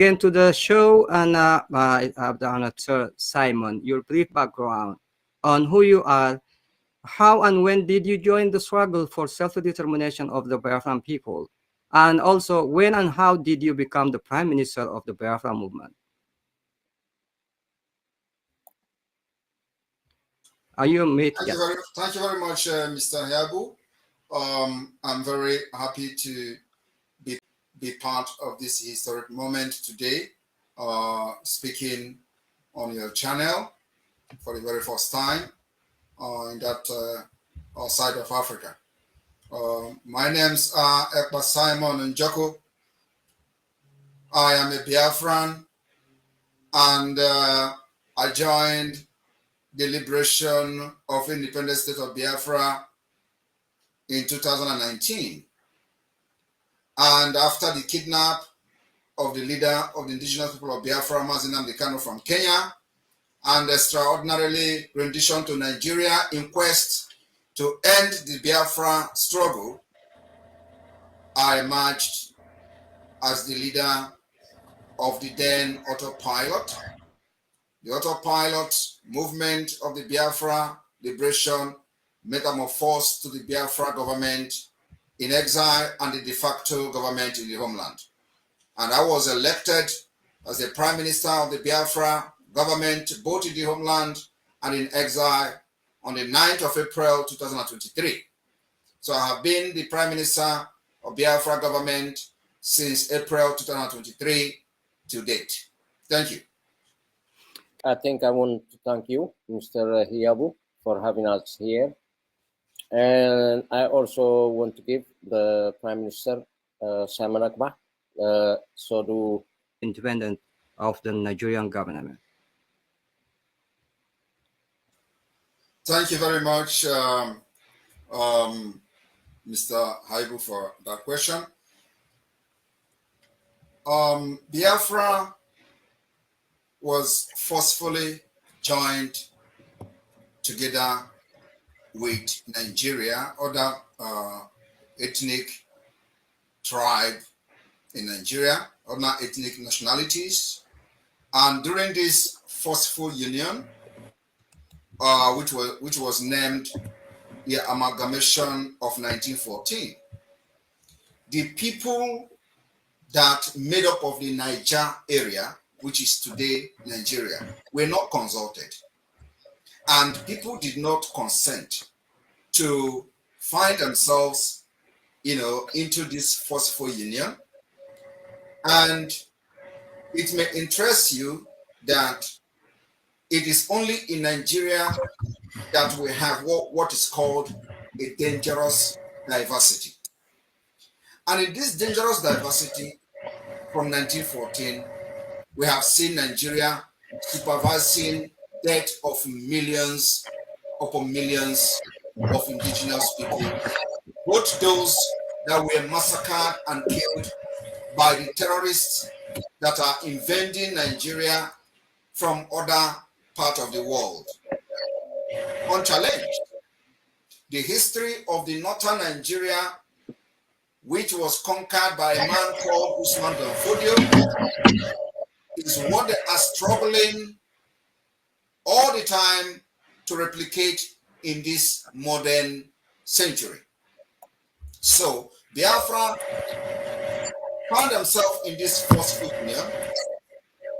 Again to the show, and I have the honor to Simon, your brief background on who you are, how and when did you join the struggle for self-determination of the Biafran people, and also when and how did you become the Prime Minister of the Biafra movement? Are you mute? Thank you very much, Mr. Yabu. I'm very happy to be part of this historic moment today, speaking on your channel for the very first time in that side of Africa. My name's Ekba Simon Njoko. I am a Biafran, and I joined the liberation of independent state of Biafra in 2019. And after the kidnap of the leader of the indigenous people of Biafra, Mazi Nnamdi Kanu, from Kenya, and extraordinarily rendition to Nigeria in quest to end the Biafra struggle, I emerged as the leader of the then autopilot. The autopilot movement of the Biafra liberation metamorphosed to the Biafra government in exile and the de facto government in the homeland. And I was elected as the Prime Minister of the Biafra government, both in the homeland and in exile, on the 9th of April 2023. So I have been the Prime Minister of Biafra government since April 2023 to date. Thank you. I think I want to thank you, Mr. Hiyabu, for having us here. And I also want to give the Prime Minister, Simon Akbar, so do independent of the Nigerian government. Thank you very much, Mr. Haibu, for that question. Biafra was forcefully joined together with Nigeria, other ethnic tribe in Nigeria, other ethnic nationalities. And during this forceful union, which was named the Amalgamation of 1914, the people that made up of the Niger area, which is today Nigeria, were not consulted. And people did not consent to find themselves, into this forceful union. And it may interest you that it is only in Nigeria that we have what is called a dangerous diversity. And in this dangerous diversity from 1914, we have seen Nigeria supervising death of millions upon millions of indigenous people, both those that were massacred and killed by the terrorists that are invading Nigeria from other parts of the world. Unchallenged, the history of the northern Nigeria, which was conquered by a man called Usman Dan Fodio, is what they are struggling all the time to replicate in this modern century. So Biafra found themselves in this forceful union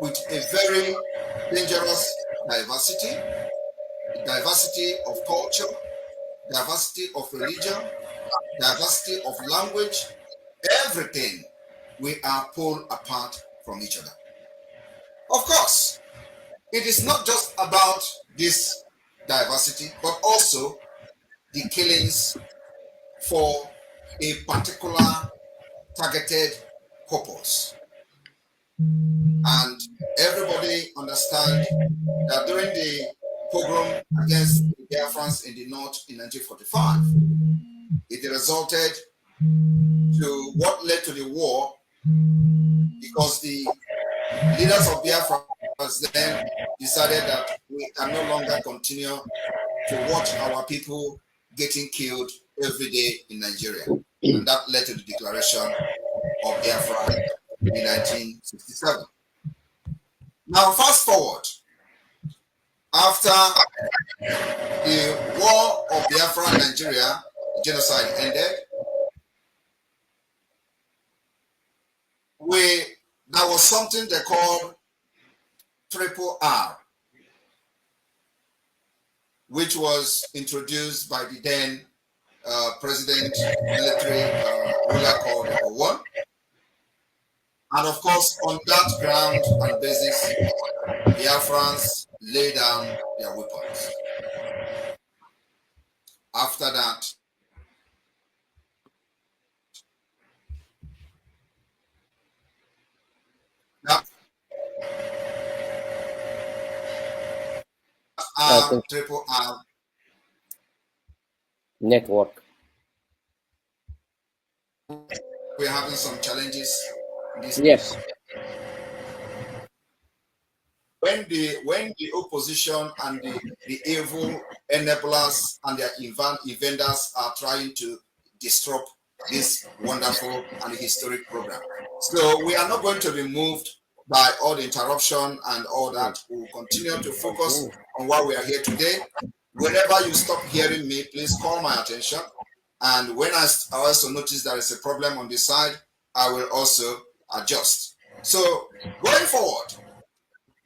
with a very dangerous diversity, diversity of culture, diversity of religion, diversity of language, everything. We are pulled apart from each other. Of course, it is not just about this diversity, but also the killings for a particular targeted purpose. And everybody understands that during the pogrom against the Biafrans in the north in 1945, it resulted to what led to the war, because the leaders of Biafra then decided that we can no longer continue to watch our people getting killed every day in Nigeria. And that led to the declaration of Biafra in 1967. Now, fast forward, after the war of Biafra and Nigeria, the genocide ended, there was something they called Triple R, which was introduced by the then president, military ruler called One. And of course, on that ground and basis, Biafrans lay down their weapons. After that, Triple R network. We're having some challenges. Yes. When the opposition and the evil enablers and their inventors are trying to disrupt this wonderful and historic program. So we are not going to be moved by all the interruption and all that. We will continue to focus on why we are here today. Whenever you stop hearing me, please call my attention. And when I also notice there is a problem on this side, I will also adjust. So going forward,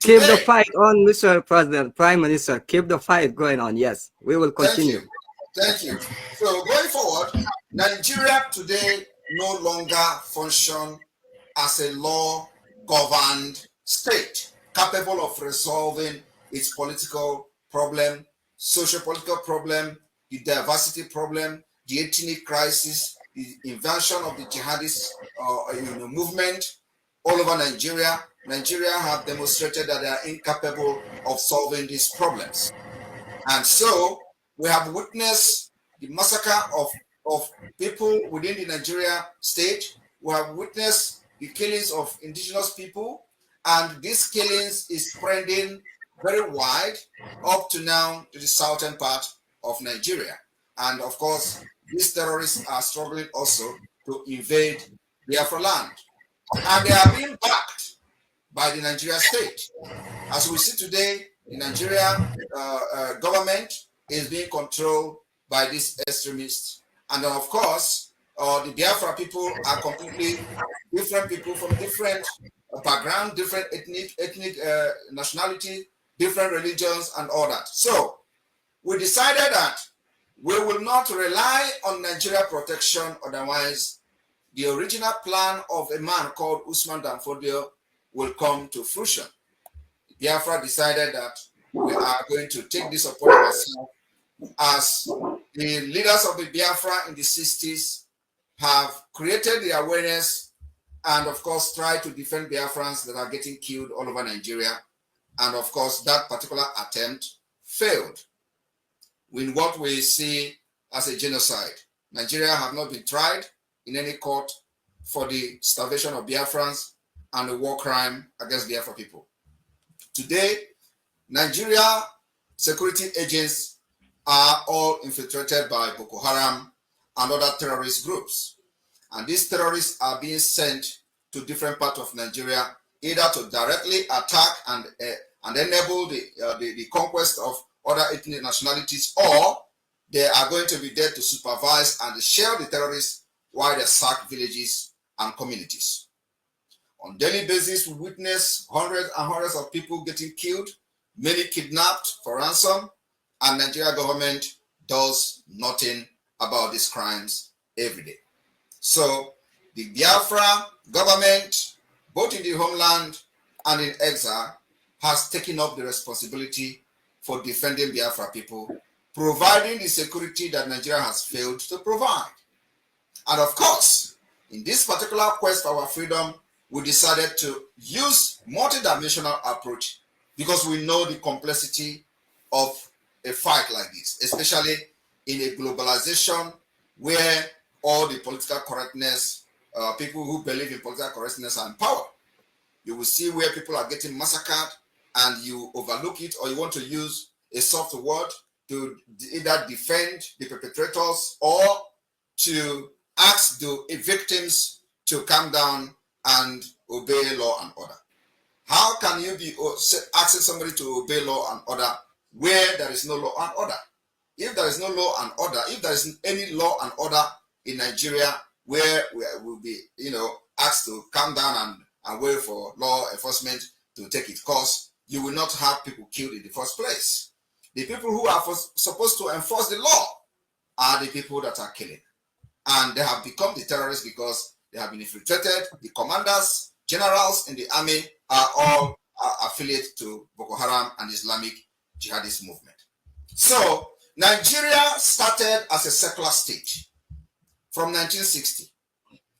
keep the fight on, Mr. President, Prime Minister. Keep the fight going on. Yes, we will continue. Thank you. So going forward, Nigeria today no longer function as a law-governed state capable of resolving its political problem, socio-political problem, the diversity problem, the ethnic crisis, the invention of the jihadist movement all over Nigeria. Nigeria have demonstrated that they are incapable of solving these problems. And so we have witnessed the massacre of people within the Nigeria state. We have witnessed the killings of indigenous people, and these killings is spreading very wide up to now to the southern part of Nigeria. And of course, these terrorists are struggling also to invade Biafra land. And they are being backed by the Nigeria state. As we see today, the Nigeria government is being controlled by these extremists. And then, of course, the Biafra people are completely different people from different background, different ethnic nationality, different religions, and all that. So we decided that we will not rely on Nigeria protection, otherwise the original plan of a man called Usman Danfodio will come to fruition. Biafra decided that we are going to take this upon ourselves, as the leaders of the Biafra in the 60s have created the awareness and of course try to defend Biafrans that are getting killed all over Nigeria. And of course that particular attempt failed in what we see as a genocide. Nigeria have not been tried in any court for the starvation of Biafrans and the war crime against Biafra people. Today, Nigeria security agents are all infiltrated by Boko Haram and other terrorist groups. And these terrorists are being sent to different parts of Nigeria, either to directly attack and enable the conquest of other ethnic nationalities, or they are going to be there to supervise and share the terrorists while they sack villages and communities. On a daily basis, we witness hundreds and hundreds of people getting killed, many kidnapped for ransom, and Nigeria government does nothing about these crimes every day. So the Biafra government, both in the homeland and in exile, has taken up the responsibility for defending Biafra people, providing the security that Nigeria has failed to provide. And of course, in this particular quest for our freedom, we decided to use multidimensional approach because we know the complexity of a fight like this, especially in a globalization where all the political correctness, people who believe in political correctness are in power. You will see where people are getting massacred and you overlook it, or you want to use a soft word to either defend the perpetrators or to ask the victims to calm down and obey law and order. How can you be asking somebody to obey law and order where there is no law and order? If there is no law and order, if there is any law and order in Nigeria where we will be, asked to calm down and wait for law enforcement to take its course, you will not have people killed in the first place. The people who are supposed to enforce the law are the people that are killing. And they have become the terrorists because they have been infiltrated. The commanders, generals in the army are all affiliated to Boko Haram and Islamic jihadist movement. So Nigeria started as a secular state from 1960.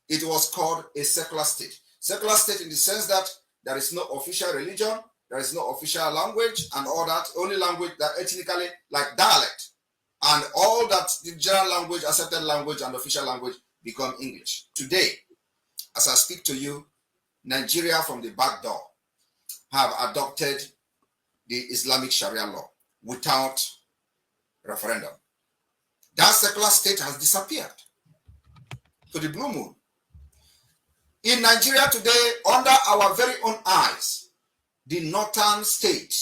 It was called a secular state. Secular state in the sense that there is no official religion, there is no official language and all that, only language that ethnically, like dialect, and all that the general language, accepted language and official language become English. Today, as I speak to you, Nigeria from the back door have adopted the Islamic Sharia law without referendum. That secular state has disappeared to the blue moon. In Nigeria today, under our very own eyes, the northern state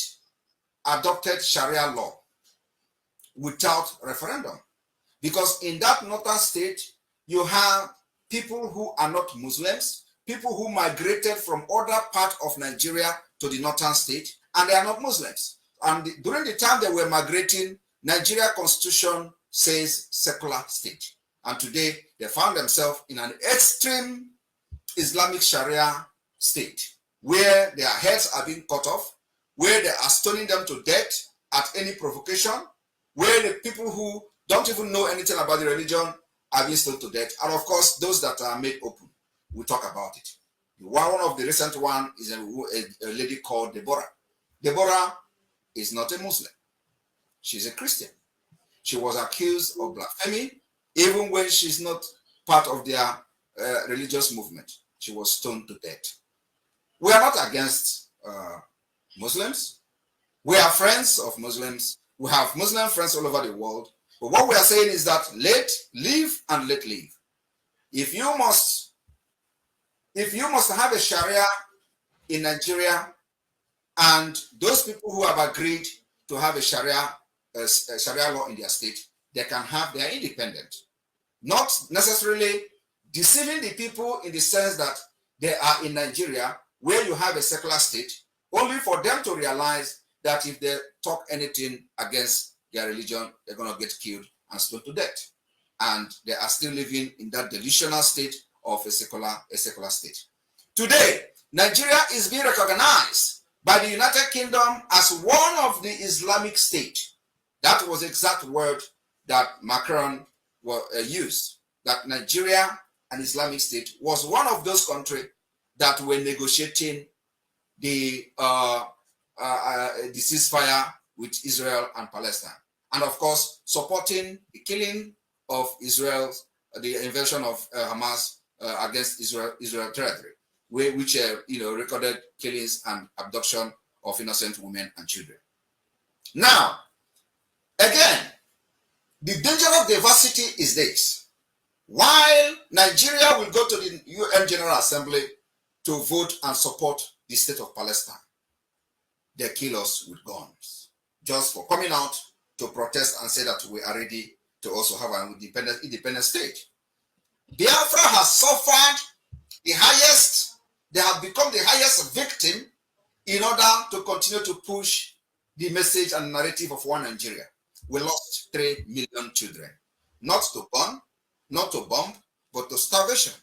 adopted Sharia law without referendum. Because in that northern state, you have people who are not Muslims, people who migrated from other parts of Nigeria to the northern state, and they are not Muslims. And during the time they were migrating, Nigeria constitution says secular state. And today, they found themselves in an extreme Islamic Sharia state, where their heads are being cut off, where they are stoning them to death at any provocation, where the people who don't even know anything about the religion are being stoned to death. And of course, those that are made open, we'll talk about it. One of the recent one is a lady called Deborah. Deborah is not a Muslim. She's a Christian. She was accused of blasphemy, even when she's not part of their religious movement. She was stoned to death. We are not against Muslims. We are friends of Muslims. We have Muslim friends all over the world. But what we are saying is that let live and let live. If you must have a Sharia in Nigeria, and those people who have agreed to have a Sharia law in their state, they can have their independence. Not necessarily deceiving the people in the sense that they are in Nigeria, where you have a secular state, only for them to realize that if they talk anything against their religion, they're going to get killed and stoned to death. And they are still living in that delusional state of a secular state. Today, Nigeria is being recognized by the United Kingdom as one of the Islamic state. That was the exact word that Macron used, that Nigeria, an Islamic state, was one of those countries that were negotiating the ceasefire with Israel and Palestine. And of course, supporting the killing of Israel, the invasion of Hamas against Israel territory, which recorded killings and abduction of innocent women and children. Now, again, the dangerous diversity is this. While Nigeria will go to the UN General Assembly to vote and support the state of Palestine, they kill us with guns just for coming out to protest and say that we are ready to also have an independent state. Biafra has suffered the highest, they have become the highest victim in order to continue to push the message and narrative of one Nigeria. We lost 3 million children, not to burn, not to bomb, but to starvation.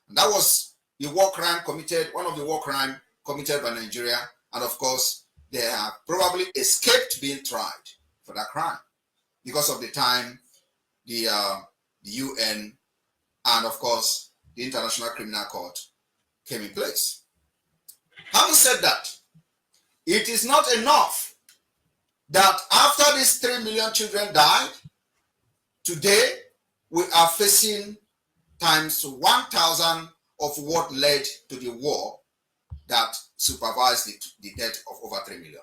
And that was the war crime committed, one of the war crimes committed by Nigeria. And of course, they have probably escaped being tried for that crime because of the time the UN and of course the International Criminal Court came in place. Having said that, it is not enough that after these 3 million children died, today we are facing times 1,000 of what led to the war that supervised the death of over 3 million.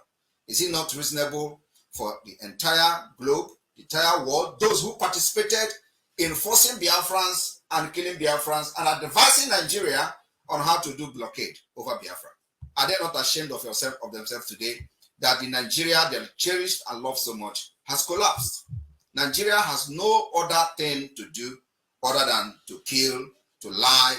Is it not reasonable for the entire globe, the entire world, those who participated in forcing Biafrans and killing Biafrans and advising Nigeria on how to do blockade over Biafra. Are they not ashamed of themselves today that the Nigeria they cherished and loved so much has collapsed? Nigeria has no other thing to do other than to kill, to lie,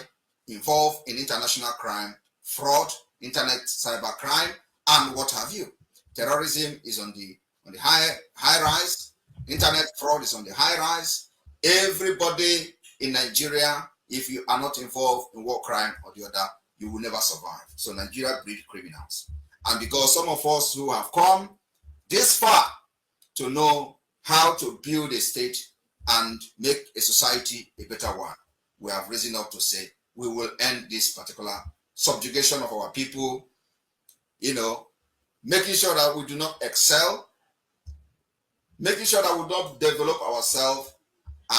involve in international crime, fraud, internet cyber crime, and what have you. Terrorism is on the high rise. Internet fraud is on the high rise. Everybody in Nigeria, if you are not involved in war crime or the other, you will never survive. So Nigeria breeds criminals. And because some of us who have come this far to know how to build a state and make a society a better one, we have risen up to say we will end this particular subjugation of our people, making sure that we do not excel, making sure that we don't develop ourselves,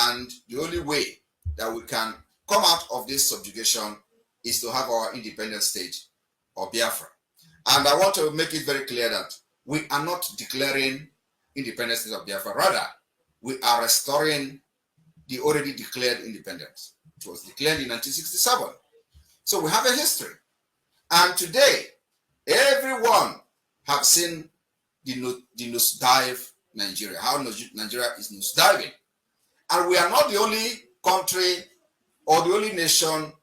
and the only way that we can come out of this subjugation is to have our independent state of Biafra. And I want to make it very clear that we are not declaring independent state of Biafra. Rather, we are restoring the already declared independence. It was declared in 1967. So we have a history. And today, everyone have seen the nosedive Nigeria, how Nigeria is nosediving. And we are not the only country or the only nation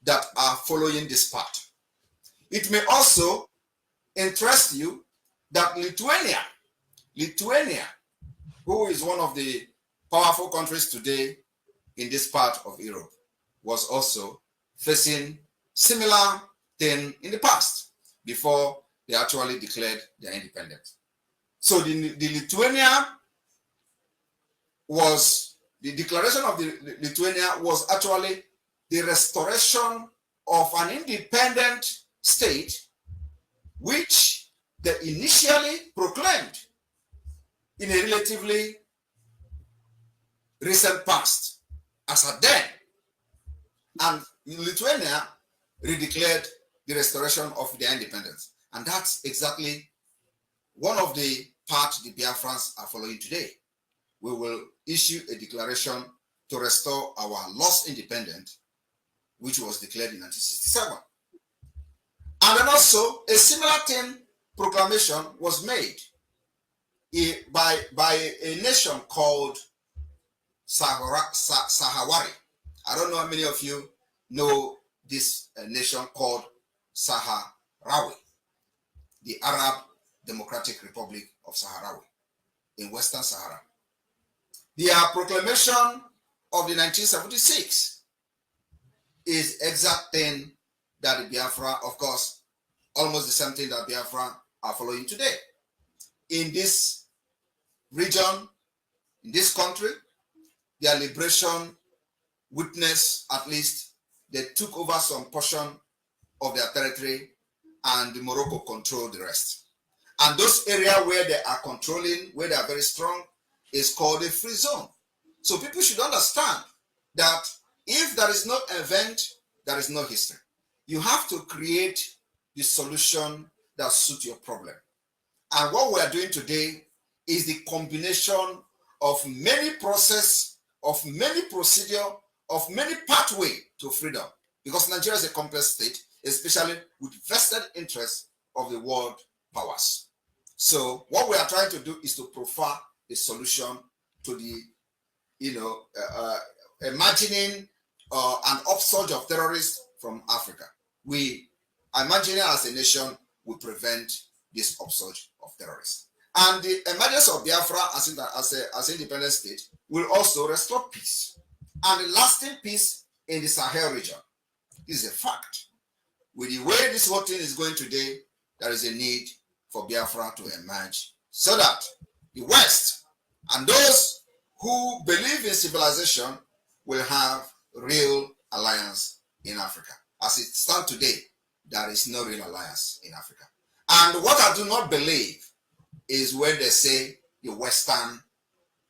that are following this path. It may also interest you that Lithuania, who is one of the powerful countries today in this part of Europe, was also facing similar thing in the past before they actually declared their independence. So the declaration of the Lithuania was actually the restoration of an independent state which they initially proclaimed in a relatively recent past as a then. And Lithuania redeclared the restoration of their independence. And that's exactly one of the paths the Biafrans are following today. We will issue a declaration to restore our lost independence, which was declared in 1967. And then also a similar proclamation was made by a nation called Sahawari. I don't know how many of you know this nation called Sahrawi, the Arab Democratic Republic of Sahrawi in Western Sahara. Their proclamation of the 1976 is exact thing that the Biafra, of course, almost the same thing that Biafra are following today. In this region, in this country, their liberation witness, at least, they took over some portion of their territory and Morocco controlled the rest. And those areas where they are controlling, where they are very strong, is called a free zone. So people should understand that if there is no event, there is no history. You have to create the solution that suits your problem. And what we are doing today is the combination of many process, of many procedure, of many pathway to freedom. Because Nigeria is a complex state, especially with vested interests of the world powers. So what we are trying to do is to profile the solution to the, imagining an upsurge of terrorists from Africa. We imagining as a nation will prevent this upsurge of terrorists. And the emergence of Biafra as an independent state will also restore peace and a lasting peace in the Sahel region. This is a fact. With the way this whole thing is going today, there is a need for Biafra to emerge so that the West and those who believe in civilization will have real alliance in Africa. As it stands today, there is no real alliance in Africa. And what I do not believe is when they say the Western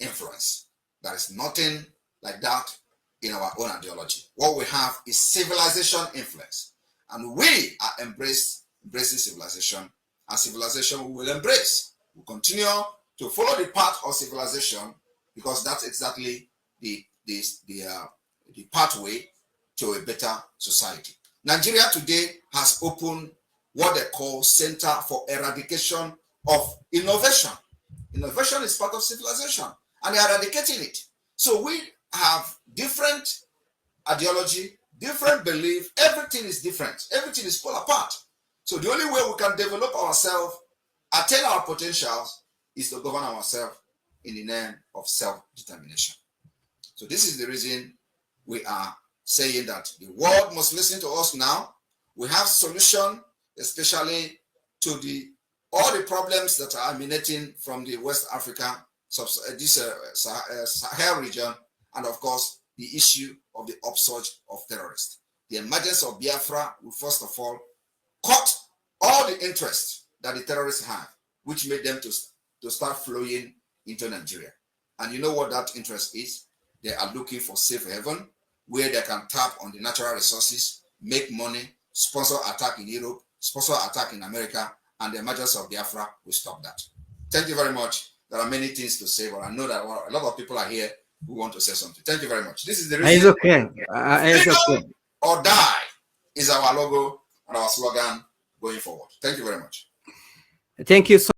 influence. There is nothing like that in our own ideology. What we have is civilization influence. And we are embracing civilization, and civilization we will embrace. We continue to follow the path of civilization because that's exactly the pathway to a better society. Nigeria today has opened what they call Center for Eradication of Innovation. Innovation is part of civilization, and they are eradicating it. So we have different ideology, different belief. Everything is different. Everything is pulled apart. So the only way we can develop ourselves, attain our potentials, is to govern ourselves in the name of self-determination. So this is the reason we are saying that the world must listen to us now. We have solution, especially to all the problems that are emanating from the West Africa, Sahel region, and of course, the issue of the upsurge of terrorists. The emergence of Biafra will first of all cut all the interest that the terrorists have, which made them to start flowing into Nigeria. And you know what that interest is? They are looking for safe haven, where they can tap on the natural resources, make money, sponsor attack in Europe, sponsor attack in America, and the emergence of Biafra will stop that. Thank you very much. There are many things to say, but I know that a lot of people are here who want to say something. Thank you very much. This is the reason. It's okay. It's okay. Or die is our logo and our slogan going forward. Thank you very much. Thank you so